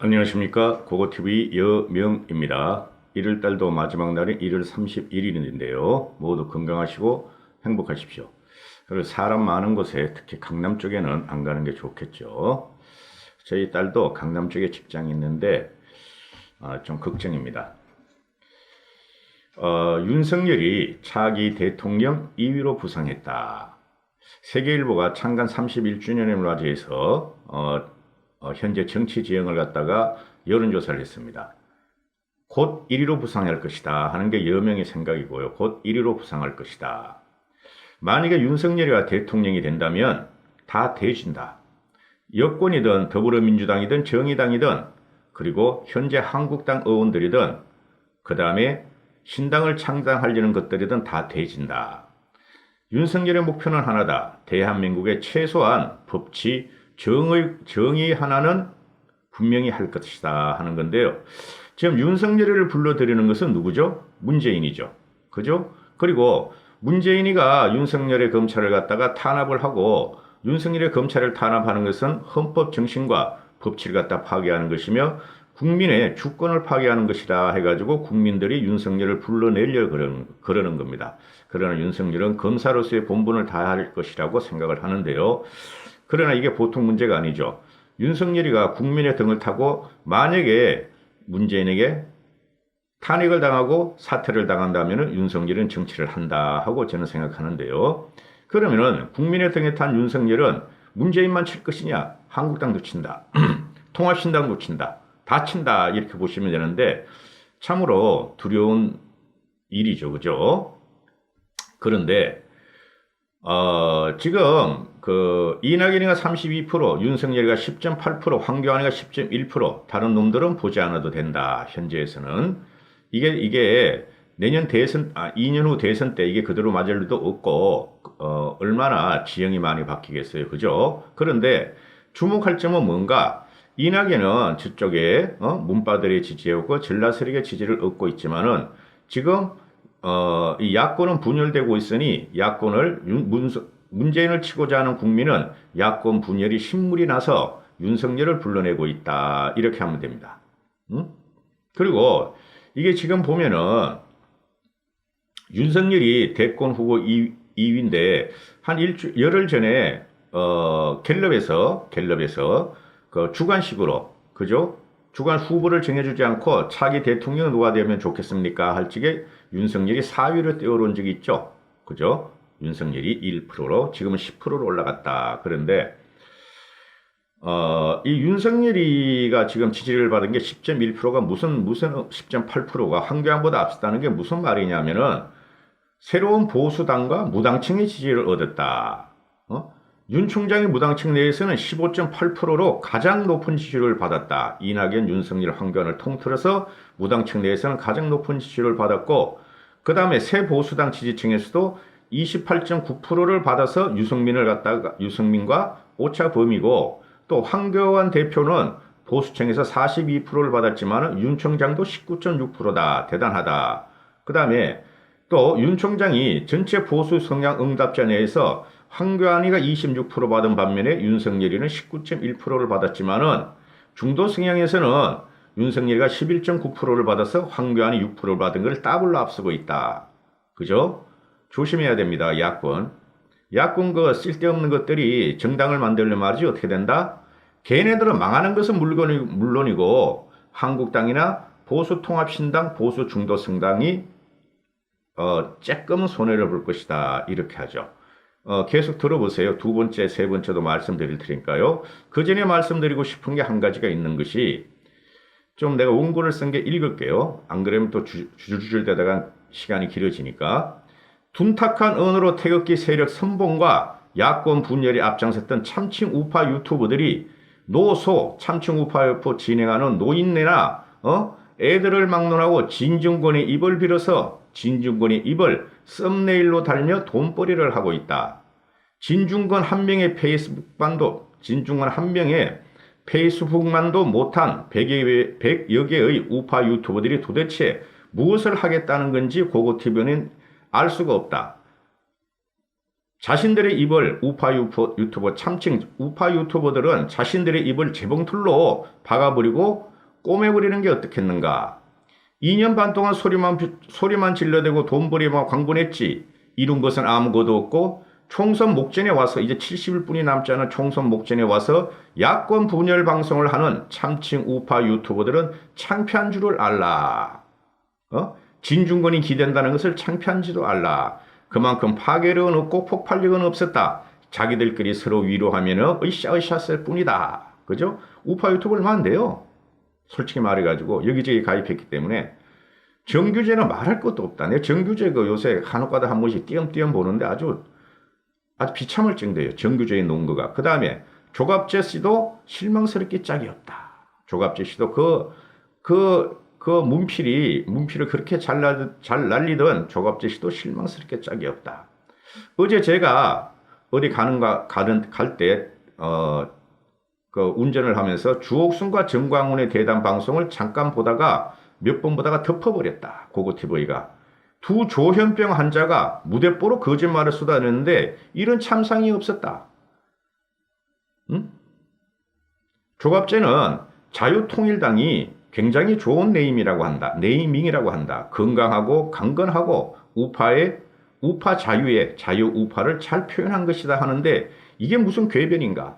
안녕하십니까. 고고TV 여명입니다. 1월달도 마지막 날인 1월 31일인데요. 모두 건강하시고 행복하십시오. 그리고 사람 많은 곳에 특히 강남 쪽에는 안 가는 게 좋겠죠. 저희 딸도 강남 쪽에 직장이 있는데 좀 걱정입니다. 윤석열이 차기 대통령 2위로 부상했다. 세계일보가 창간 31주년을 맞이해서 현재 정치 지형을 갖다가 여론조사를 했습니다. 곧 1위로 부상할 것이다 하는 게 여명의 생각이고요. 곧 1위로 부상할 것이다. 만약에 윤석열이가 대통령이 된다면 다 돼진다. 여권이든 더불어민주당이든 정의당이든 그리고 현재 한국당 의원들이든 그 다음에 신당을 창당하려는 것들이든 다 돼진다. 윤석열의 목표는 하나다. 대한민국의 최소한 법치, 정의 하나는 분명히 할 것이다 하는 건데요. 지금 윤석열을 불러들이는 것은 누구죠? 문재인이죠. 그죠? 그리고 문재인이가 윤석열의 검찰을 갖다가 탄압을 하고 윤석열의 검찰을 탄압하는 것은 헌법 정신과 법치를 갖다 파괴하는 것이며 국민의 주권을 파괴하는 것이다 해가지고 국민들이 윤석열을 불러내려 그러는 겁니다. 그러나 윤석열은 검사로서의 본분을 다할 것이라고 생각을 하는데요. 그러나 이게 보통 문제가 아니죠. 윤석열이가 국민의 등을 타고 만약에 문재인에게 탄핵을 당하고 사퇴를 당한다면 윤석열은 정치를 한다 하고 저는 생각하는데요. 그러면은 국민의 등에 탄 윤석열은 문재인만 칠 것이냐? 한국당도 친다. 통합신당도 친다. 다 친다 이렇게 보시면 되는데 참으로 두려운 일이죠. 그죠? 그런데 지금 이낙연이가 32%, 윤석열이가 10.8%, 황교안이가 10.1%, 다른 놈들은 보지 않아도 된다. 현재에서는 이게 내년 대선, 2년 후 대선 때 이게 그대로 맞을 리도 없고 얼마나 지형이 많이 바뀌겠어요. 그죠? 그런데 주목할 점은 뭔가? 이낙연은 저쪽에 문바들의 지지였고 전라세력의 지지를 얻고 있지만은 지금 이 야권은 분열되고 있으니 야권을 문재인을 치고자 하는 국민은 야권 분열이 신물이 나서 윤석열을 불러내고 있다 이렇게 하면 됩니다. 그리고 이게 지금 보면은 윤석열이 대권 후보 2위인데 한 열흘 전에 갤럽에서 그 주관식으로 그죠? 주관 후보를 정해주지 않고 차기 대통령 누가 되면 좋겠습니까? 할 적에 윤석열이 4위로 뛰어오른 적이 있죠. 그죠? 윤석열이 1%로 지금은 10%로 올라갔다. 그런데 이 윤석열이가 지금 지지를 받은 게 10.1%가 무슨 10.8%가 황교안보다 앞섰다는 게 무슨 말이냐면은 새로운 보수당과 무당층의 지지를 얻었다. 윤 총장이 무당층 내에서는 15.8%로 가장 높은 지지를 받았다. 이낙연, 윤석열, 황교안을 통틀어서 무당층 내에서는 가장 높은 지지를 받았고 그 다음에 새 보수당 지지층에서도 28.9%를 받아서 유승민과 오차범위고 또 황교안 대표는 보수층에서 42%를 받았지만 윤 총장도 19.6%다. 대단하다. 그 다음에 또 윤 총장이 전체 보수 성향 응답자 내에서 황교안이가 26% 받은 반면에 윤석열이는 19.1%를 받았지만은 중도 성향에서는 윤석열이가 11.9%를 받아서 황교안이 6%를 받은 걸 더블로 앞서고 있다. 그죠? 조심해야 됩니다. 야권 그 쓸데없는 것들이 정당을 만들려면 말이지 어떻게 된다? 걔네들은 망하는 것은 물론이고 한국당이나 보수통합신당, 보수중도성당이 쬐끔은 손해를 볼 것이다. 이렇게 하죠. 계속 들어보세요. 두 번째, 세 번째도 말씀드릴 테니까요. 그 전에 말씀드리고 싶은 게 한 가지가 있는 것이 좀 내가 원고를 쓴 게 읽을게요. 안 그러면 또 줄줄 대다가 시간이 길어지니까. 둔탁한 언어로 태극기 세력 선봉과 야권 분열에 앞장섰던 참칭 우파 유튜버들이 참칭 우파 유튜버 진행하는 노인네나 애들을 막론하고 진중권의 입을 빌어서 진중권의 입을 썸네일로 달며 돈벌이를 하고 있다. 진중권 한 명의 페이스북만도 못한 100여 개의 우파 유튜버들이 도대체 무엇을 하겠다는 건지 고고TV는 알 수가 없다. 자신들의 입을 우파 유튜버 참칭 우파 유튜버들은 자신들의 입을 재봉틀로 박아버리고 꼬매버리는 게 어떻겠는가. 2년 반 동안 소리만 질러대고 돈벌이만 광분했지. 이룬 것은 아무것도 없고 총선 목전에 와서 이제 70일뿐이 남지 않은 총선 목전에 와서 야권 분열 방송을 하는 참칭 우파 유튜버들은 창피한 줄을 알라. 진중권이 기댄다는 것을 창피한지도 알라. 그만큼 파괴력은 없고 폭발력은 없었다. 자기들끼리 서로 위로하면은 으쌰으쌰 쓸 뿐이다. 그죠? 우파 유튜브 얼마 안 돼요. 솔직히 말해가지고 여기저기 가입했기 때문에 정규제는 말할 것도 없다. 내 정규제 그 요새 한옥가다 한 번씩 띄엄띄엄 보는데 아주 비참할 정도예요. 정규제의 논거가. 그 다음에 조갑재 씨도 실망스럽게 짝이 없다. 조갑재 씨도 문필을 그렇게 잘 날리던 조갑재 씨도 실망스럽게 짝이 없다. 어제 제가 어디 갈 때, 운전을 하면서 주옥순과 정광훈의 대담 방송을 잠깐 보다가 몇 번 보다가 덮어버렸다. 고고TV가. 두 조현병 환자가 무대뽀로 거짓말을 쏟아내는데 이런 참상이 없었다. 응? 조갑재는 자유통일당이 굉장히 좋은 네이밍이라고 한다. 건강하고 강건하고 우파 자유 우파를 잘 표현한 것이다 하는데 이게 무슨 궤변인가?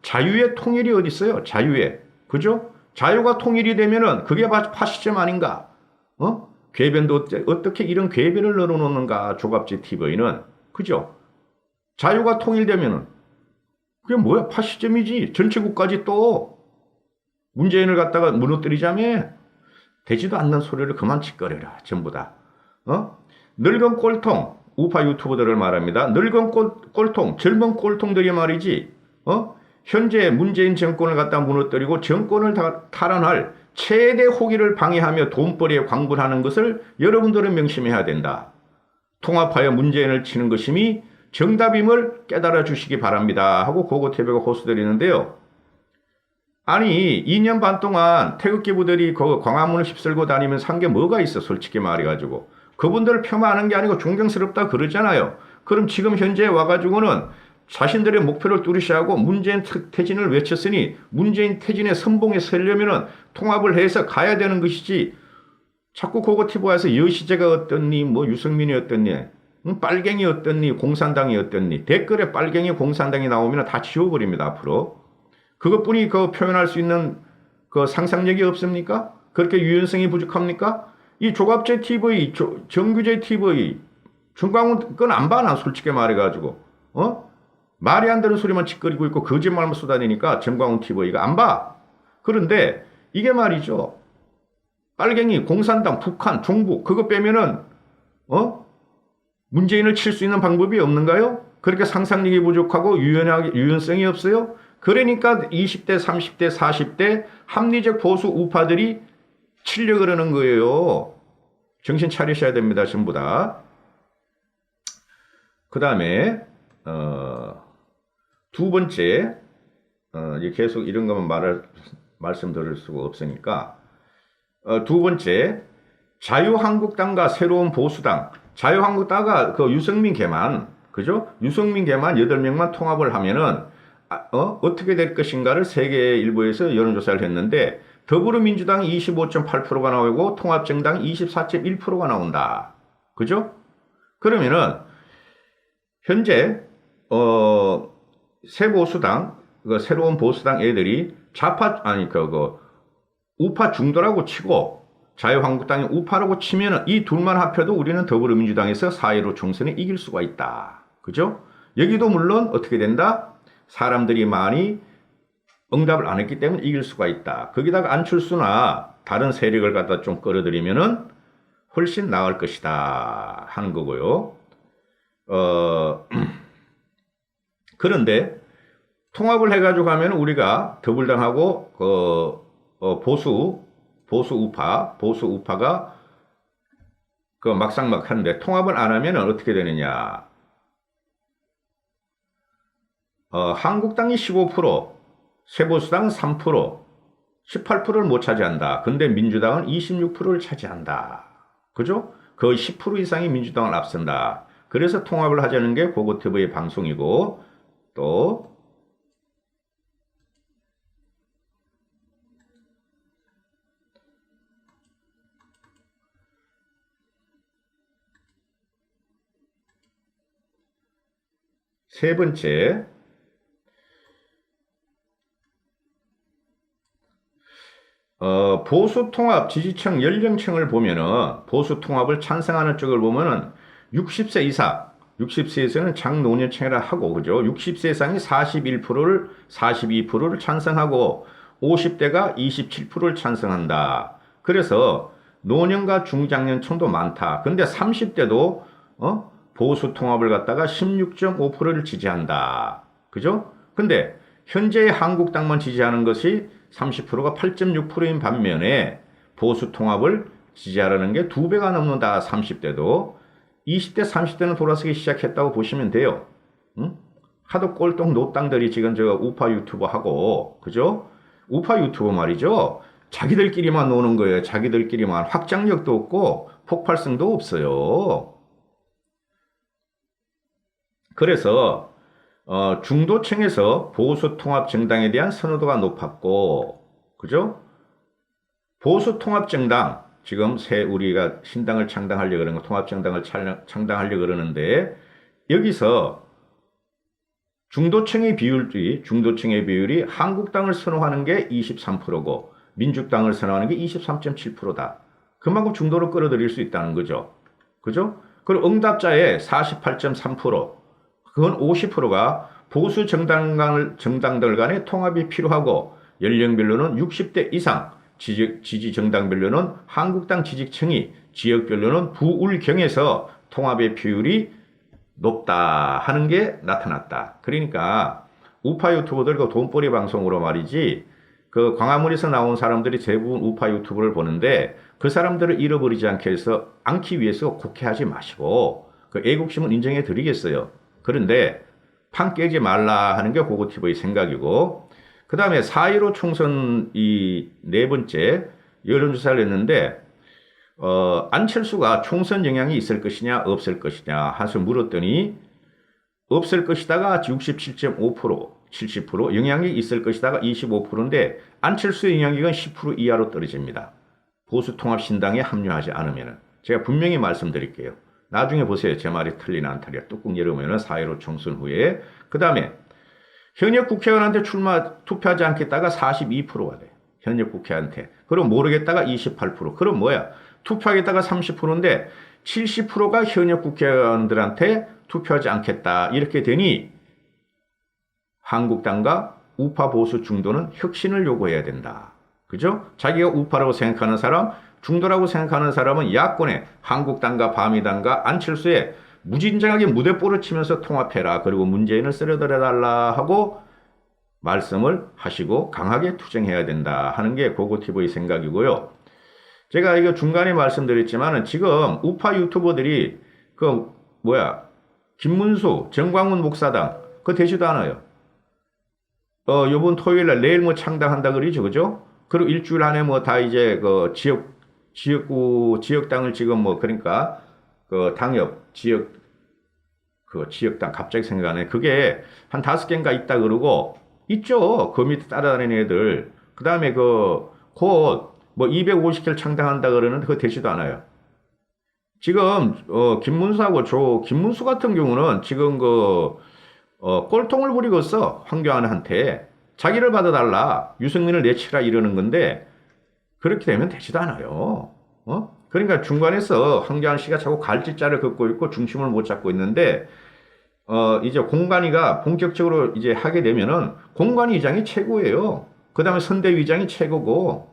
자유의 통일이 어디 있어요? 자유의. 그죠? 자유가 통일이 되면은 그게 파시즘 아닌가? 궤변도 어떻게 이런 궤변을 넣어놓는가? 조갑재 TV는. 그죠? 자유가 통일되면은 그게 뭐야? 파시즘이지. 전체국까지 또 문재인을 갖다가 무너뜨리자며 되지도 않는 소리를 그만 짓거려라. 전부 다. 늙은 꼴통 우파 유튜버들을 말합니다. 늙은 꼴통 젊은 꼴통들이 말이지. 현재 문재인 정권을 갖다 무너뜨리고 정권을 탈환할 최대 호기를 방해하며 돈벌이에 광분하는 것을 여러분들은 명심해야 된다. 통합하여 문재인을 치는 것임이 정답임을 깨달아 주시기 바랍니다. 하고 고고TV가 호소드리는데요. 아니 2년 반 동안 태극기 부들이 광화문을 휩쓸고 다니면서 한 게 뭐가 있어 솔직히 말해가지고. 그분들을 폄하하는 게 아니고 존경스럽다 그러잖아요. 그럼 지금 현재 와가지고는 자신들의 목표를 뚜렷이하고 문재인 퇴진을 외쳤으니 문재인 퇴진의 선봉에 서려면은 통합을 해서 가야 되는 것이지. 자꾸 고고TV에서 여시재가 어떻니 뭐 유승민이 어떻니 빨갱이 어떻니 공산당이 어떻니 댓글에 빨갱이 공산당이 나오면 다 지워버립니다. 앞으로. 그것뿐이 표현할 수 있는 상상력이 없습니까? 그렇게 유연성이 부족합니까? 이 조갑재 TV, 정규재 TV, 정광훈 그건 안 봐, 난 솔직히 말해가지고. 말이 안 되는 소리만 짓거리고 있고 거짓말만 쏟아내니까 정광훈 TV가 안 봐. 그런데 이게 말이죠. 빨갱이, 공산당, 북한, 종북 그거 빼면은 문재인을 칠 수 있는 방법이 없는가요? 그렇게 상상력이 부족하고 유연성이 없어요? 그러니까 20대, 30대, 40대 합리적 보수 우파들이 치려고 그러는 거예요. 정신 차리셔야 됩니다. 전부 다. 그 다음에 두 번째 계속 이런 것만 말씀드릴 수가 없으니까 두 번째 자유한국당과 새로운 보수당. 자유한국당과 유승민 걔만 그죠? 유승민 걔만 8명만 통합을 하면은 어떻게 될 것인가를 세계일보에서 여론조사를 했는데 더불어민주당이 25.8%가 나오고 통합정당이 24.1%가 나온다. 그죠? 그러면은 현재 새 보수당, 새로운 보수당 애들이 우파 중도라고 치고 자유한국당이 우파라고 치면은 이 둘만 합해도 우리는 더불어민주당에서 4.15 총선에 이길 수가 있다. 그죠? 여기도 물론 어떻게 된다? 사람들이 많이 응답을 안 했기 때문에 이길 수가 있다. 거기다가 안철수나 다른 세력을 갖다 좀 끌어들이면은 훨씬 나을 것이다 하는 거고요. 그런데 통합을 해가지고 하면 우리가 더불당하고 보수 우파가 막상막 하는데 통합을 안 하면 어떻게 되느냐? 한국당이 15%, 새보수당은 3%, 18%를 못 차지한다. 근데 민주당은 26%를 차지한다. 그죠? 거의 10% 이상이 민주당을 앞선다. 그래서 통합을 하자는 게 고고TV의 방송이고 또 세 번째, 보수통합 지지층 연령층을 보면은 보수통합을 찬성하는 쪽을 보면은 60세 이상, 60세에서는 장노년층이라 하고 그죠? 60세 이상이 42%를 찬성하고 50대가 27%를 찬성한다. 그래서 노년과 중장년층도 많다. 근데 30대도 보수 통합을 갖다가 16.5%를 지지한다. 그죠? 근데 현재의 한국당만 지지하는 것이 30%가 8.6%인 반면에 보수 통합을 지지하라는 게 2배가 넘는다. 30대도. 20대, 30대는 돌아서기 시작했다고 보시면 돼요. 응? 하도 꼴통 노땅들이 지금 저 우파 유튜버 하고, 그죠? 우파 유튜버 말이죠. 자기들끼리만 노는 거예요. 자기들끼리만. 확장력도 없고 폭발성도 없어요. 그래서 중도층에서 보수 통합 정당에 대한 선호도가 높았고, 그죠? 보수 통합 정당, 지금 새 우리가 신당을 창당하려고 그러는 거, 통합 정당을 창당하려고 그러는데, 여기서 중도층의 비율이 한국당을 선호하는 게 23%고, 민주당을 선호하는 게 23.7%다. 그만큼 중도로 끌어들일 수 있다는 거죠. 그죠? 그리고 응답자의 48.3%, 그건 50%가 보수 정당들 간의 통합이 필요하고 연령별로는 60대 이상, 지지 정당별로는 한국당 지지층이, 지역별로는 부울경에서 통합의 비율이 높다 하는 게 나타났다. 그러니까 우파 유튜버들 그 돈벌이 방송으로 말이지 그 광화문에서 나온 사람들이 대부분 우파 유튜브를 보는데 그 사람들을 잃어버리지 않기 위해서 곡해하지 마시고 그 애국심은 인정해 드리겠어요. 그런데 판 깨지 말라 하는 게 고고TV의 생각이고, 그 다음에 4.15 총선 이 네 번째 여론조사를 했는데, 안철수가 총선 영향이 있을 것이냐, 없을 것이냐 해서 물었더니, 없을 것이다가 67.5%, 70%, 영향이 있을 것이다가 25%인데, 안철수의 영향력은 10% 이하로 떨어집니다. 보수통합신당에 합류하지 않으면. 제가 분명히 말씀드릴게요. 나중에 보세요. 제 말이 틀리나 안 틀려. 뚝꾹 열으면 4.15 총선 후에. 그 다음에 현역 국회의원한테 투표하지 않겠다가 42%가 돼. 현역 국회한테. 그럼 모르겠다가 28%. 그럼 뭐야? 투표하겠다가 30%인데 70%가 현역 국회의원들한테 투표하지 않겠다. 이렇게 되니 한국당과 우파 보수 중도는 혁신을 요구해야 된다. 그죠? 자기가 우파라고 생각하는 사람, 중도라고 생각하는 사람은 야권의 한국당과 바미당과 안철수에 무진장하게 무대뽀를 치면서 통합해라. 그리고 문재인을 쓰러뜨려달라 하고 말씀을 하시고 강하게 투쟁해야 된다 하는 게 고고TV의 생각이고요. 제가 이거 중간에 말씀드렸지만 지금 우파 유튜버들이 김문수, 정광훈 목사당 그거 되지도 않아요. 요번 토요일날 내일 뭐 창당한다 그러죠. 그죠? 그리고 일주일 안에 뭐 다 이제 그 지역당을 지금 뭐 그러니까 그 지역당 갑자기 생각나네. 그게 한 5개인가 있다 그러고 있죠. 그 밑에 따라다니는 애들. 그 다음에 곧 뭐 250개를 창당한다 그러는데 그거 되지도 않아요. 지금 김문수 같은 경우는 지금 꼴통을 부리고 있어. 황교안한테 자기를 받아달라. 유승민을 내치라 이러는 건데 그렇게 되면 되지도 않아요. 그러니까 중간에서 황교안 씨가 자꾸 갈짓자를 긋고 있고 중심을 못 잡고 있는데 이제 공관위가 본격적으로 이제 하게 되면은 공관위 의장이 최고예요. 그 다음에 선대위장이 최고고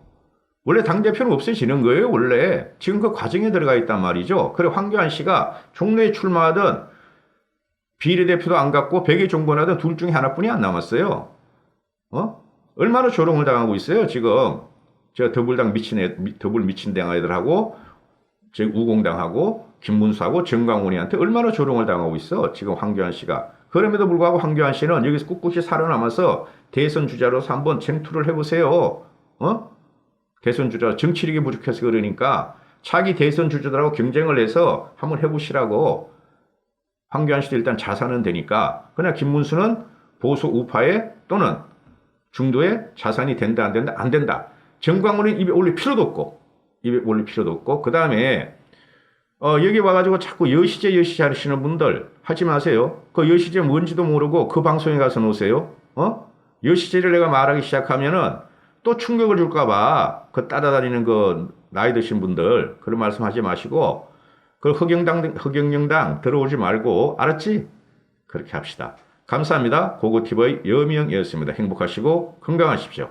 원래 당대표는 없어지는 거예요. 원래 지금 그 과정에 들어가 있단 말이죠. 그리고 황교안 씨가 종로에 출마하든 비례대표도 안 갖고 백의 종본하든 둘 중에 하나뿐이 안 남았어요. 얼마나 조롱을 당하고 있어요. 지금 저 더불 미친 댕아이들하고 저 우공당하고 김문수하고 정광훈이한테 얼마나 조롱을 당하고 있어. 지금 황교안 씨가. 그럼에도 불구하고 황교안 씨는 여기서 꿋꿋이 살아남아서 대선 주자로서 한번 쟁투를 해보세요. 대선 주자 정치력이 부족해서 그러니까 차기 대선 주자들하고 경쟁을 해서 한번 해보시라고. 황교안 씨도 일단 자산은 되니까 그냥 김문수는 보수 우파에 또는 중도에 자산이 된다 안 된다 안 된다. 정광훈은 입에 올릴 필요도 없고 입에 올릴 필요도 없고 그 다음에 여기 와가지고 자꾸 여시제 하시는 분들 하지 마세요. 그 여시제 뭔지도 모르고 그 방송에 가서 놓으세요. 여시제를 내가 말하기 시작하면은 또 충격을 줄까봐 그 따라다니는 그 나이 드신 분들 그런 말씀 하지 마시고 그 흑영당 들어오지 말고 알았지? 그렇게 합시다. 감사합니다. 고고TV 여명이었습니다. 행복하시고 건강하십시오.